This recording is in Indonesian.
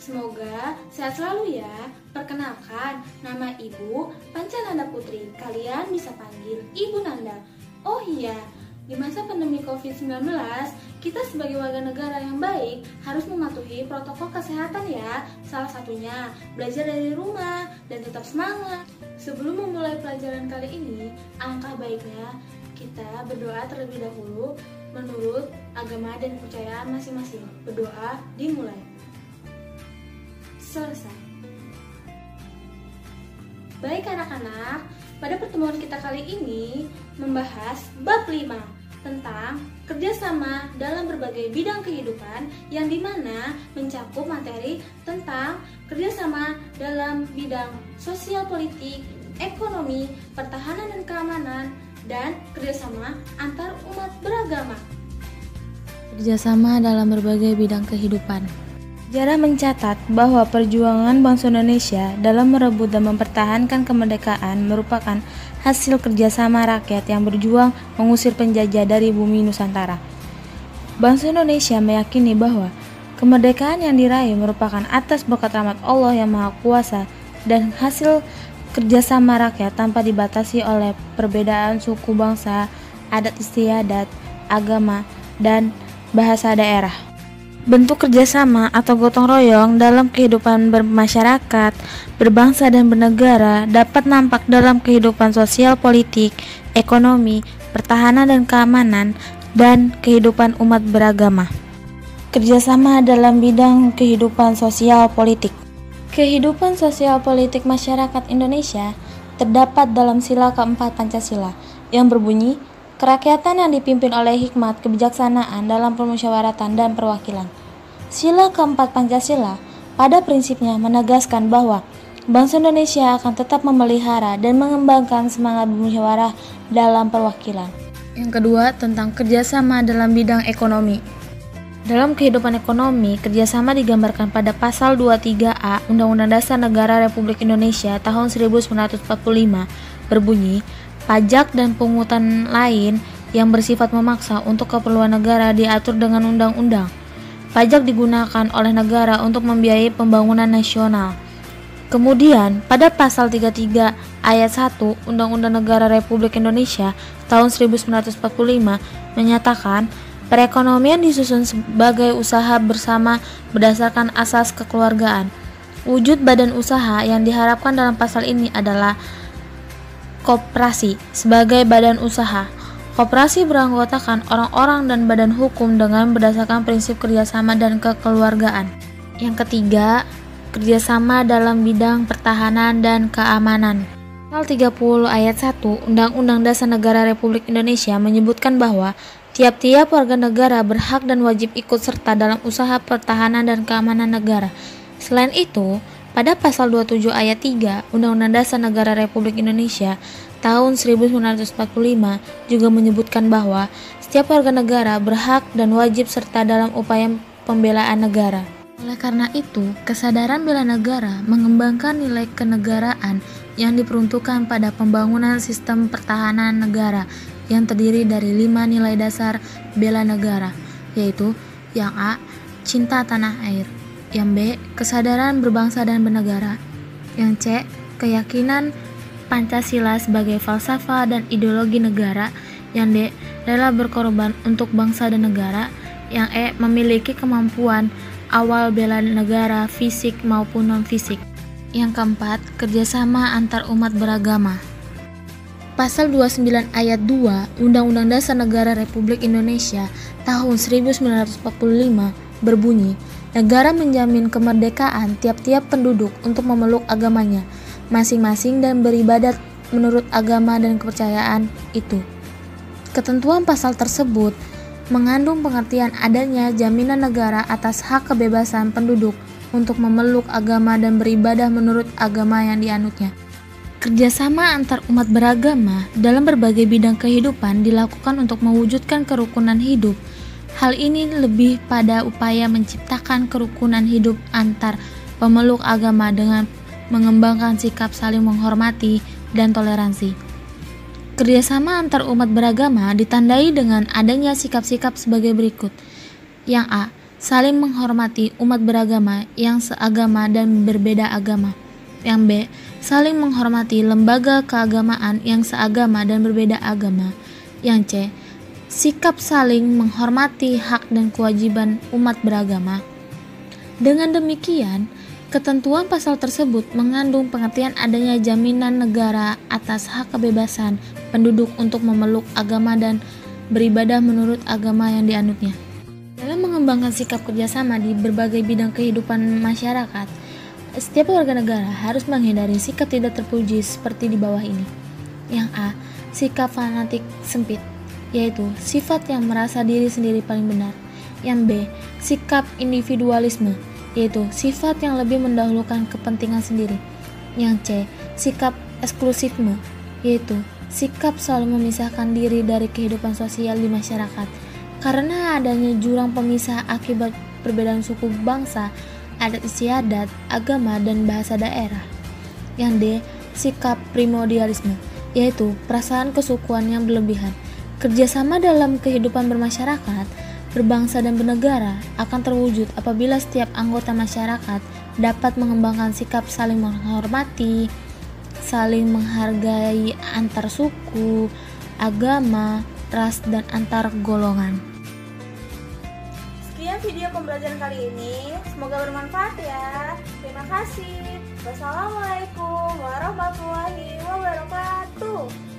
Semoga sehat selalu ya. Perkenalkan, nama Ibu Pancananda Putri. Kalian bisa panggil Ibu Nanda. Oh iya, di masa pandemi COVID-19, kita sebagai warga negara yang baik harus mematuhi protokol kesehatan ya. Salah satunya, belajar dari rumah dan tetap semangat. Sebelum memulai pelajaran kali ini, alangkah baiknya kita berdoa terlebih dahulu menurut agama dan kepercayaan masing-masing. Berdoa dimulai. Selesai. Baik anak-anak, pada pertemuan kita kali ini membahas bab 5 tentang kerjasama dalam berbagai bidang kehidupan, yang dimana mencakup materi tentang kerjasama dalam bidang sosial politik, ekonomi, pertahanan dan keamanan, dan kerjasama antar umat beragama. Kerjasama dalam berbagai bidang kehidupan. Sejarah mencatat bahwa perjuangan bangsa Indonesia dalam merebut dan mempertahankan kemerdekaan merupakan hasil kerjasama rakyat yang berjuang mengusir penjajah dari bumi Nusantara. Bangsa Indonesia meyakini bahwa kemerdekaan yang diraih merupakan atas berkat rahmat Allah yang Maha Kuasa dan hasil kerjasama rakyat tanpa dibatasi oleh perbedaan suku bangsa, adat istiadat, agama, dan bahasa daerah. Bentuk kerjasama atau gotong royong dalam kehidupan bermasyarakat, berbangsa dan bernegara dapat nampak dalam kehidupan sosial politik, ekonomi, pertahanan dan keamanan, dan kehidupan umat beragama. Kerjasama dalam bidang kehidupan sosial politik. Kehidupan sosial politik masyarakat Indonesia terdapat dalam sila keempat Pancasila yang berbunyi, kerakyatan yang dipimpin oleh hikmat kebijaksanaan dalam permusyawaratan dan perwakilan. Sila keempat Pancasila pada prinsipnya menegaskan bahwa bangsa Indonesia akan tetap memelihara dan mengembangkan semangat bermusyawarah dalam perwakilan. Yang kedua, tentang kerjasama dalam bidang ekonomi. Dalam kehidupan ekonomi, kerjasama digambarkan pada pasal 23A Undang-Undang Dasar Negara Republik Indonesia tahun 1945 berbunyi, pajak dan pungutan lain yang bersifat memaksa untuk keperluan negara diatur dengan undang-undang. Pajak digunakan oleh negara untuk membiayai pembangunan nasional. Kemudian, pada pasal 33 ayat 1 Undang-Undang Negara Republik Indonesia tahun 1945 menyatakan, perekonomian disusun sebagai usaha bersama berdasarkan asas kekeluargaan. Wujud badan usaha yang diharapkan dalam pasal ini adalah koperasi sebagai badan usaha. Koperasi beranggotakan orang-orang dan badan hukum dengan berdasarkan prinsip kerjasama dan kekeluargaan. Yang ketiga, kerjasama dalam bidang pertahanan dan keamanan. Pasal 30 ayat 1 Undang-Undang Dasar Negara Republik Indonesia menyebutkan bahwa tiap-tiap warga negara berhak dan wajib ikut serta dalam usaha pertahanan dan keamanan negara. Selain itu, pada pasal 27 ayat 3 Undang-Undang Dasar Negara Republik Indonesia tahun 1945 juga menyebutkan bahwa setiap warga negara berhak dan wajib serta dalam upaya pembelaan negara. Oleh karena itu, kesadaran bela negara mengembangkan nilai kenegaraan yang diperuntukkan pada pembangunan sistem pertahanan negara yang terdiri dari 5 nilai dasar bela negara, yaitu yang A, cinta tanah air, yang B, kesadaran berbangsa dan bernegara, yang C, keyakinan Pancasila sebagai falsafah dan ideologi negara, yang D, rela berkorban untuk bangsa dan negara, yang E, memiliki kemampuan awal bela negara fisik maupun non-fisik. Yang keempat, kerjasama antar umat beragama. Pasal 29 ayat 2 Undang-Undang Dasar Negara Republik Indonesia tahun 1945 berbunyi, negara menjamin kemerdekaan tiap-tiap penduduk untuk memeluk agamanya masing-masing dan beribadat menurut agama dan kepercayaan itu. Ketentuan pasal tersebut mengandung pengertian adanya jaminan negara atas hak kebebasan penduduk untuk memeluk agama dan beribadah menurut agama yang dianutnya. Kerjasama antar umat beragama dalam berbagai bidang kehidupan dilakukan untuk mewujudkan kerukunan hidup. Hal ini lebih pada upaya menciptakan kerukunan hidup antar pemeluk agama dengan mengembangkan sikap saling menghormati dan toleransi. Kerjasama antar umat beragama ditandai dengan adanya sikap-sikap sebagai berikut. Yang A. saling menghormati umat beragama yang seagama dan berbeda agama. Yang B. Saling menghormati lembaga keagamaan yang seagama dan berbeda agama. Yang C. Sikap saling menghormati hak dan kewajiban umat beragama. Dengan demikian, ketentuan pasal tersebut mengandung pengertian adanya jaminan negara atas hak kebebasan penduduk untuk memeluk agama dan beribadah menurut agama yang dianutnya. Dalam mengembangkan sikap kerjasama di berbagai bidang kehidupan masyarakat, setiap warga negara harus menghindari sikap tidak terpuji seperti di bawah ini. Yang A. Sikap fanatik sempit, yaitu sifat yang merasa diri sendiri paling benar. Yang B. Sikap individualisme, yaitu sifat yang lebih mendahulukan kepentingan sendiri. Yang C. Sikap eksklusifme, yaitu sikap selalu memisahkan diri dari kehidupan sosial di masyarakat karena adanya jurang pemisah akibat perbedaan suku bangsa, adat istiadat, agama, dan bahasa daerah. Yang D. Sikap primordialisme, yaitu perasaan kesukuan yang berlebihan. Kerjasama dalam kehidupan bermasyarakat, berbangsa dan bernegara akan terwujud apabila setiap anggota masyarakat dapat mengembangkan sikap saling menghormati, saling menghargai antar suku, agama, ras, dan antar golongan. Sekian video pembelajaran kali ini, semoga bermanfaat ya. Terima kasih. Wassalamualaikum warahmatullahi wabarakatuh.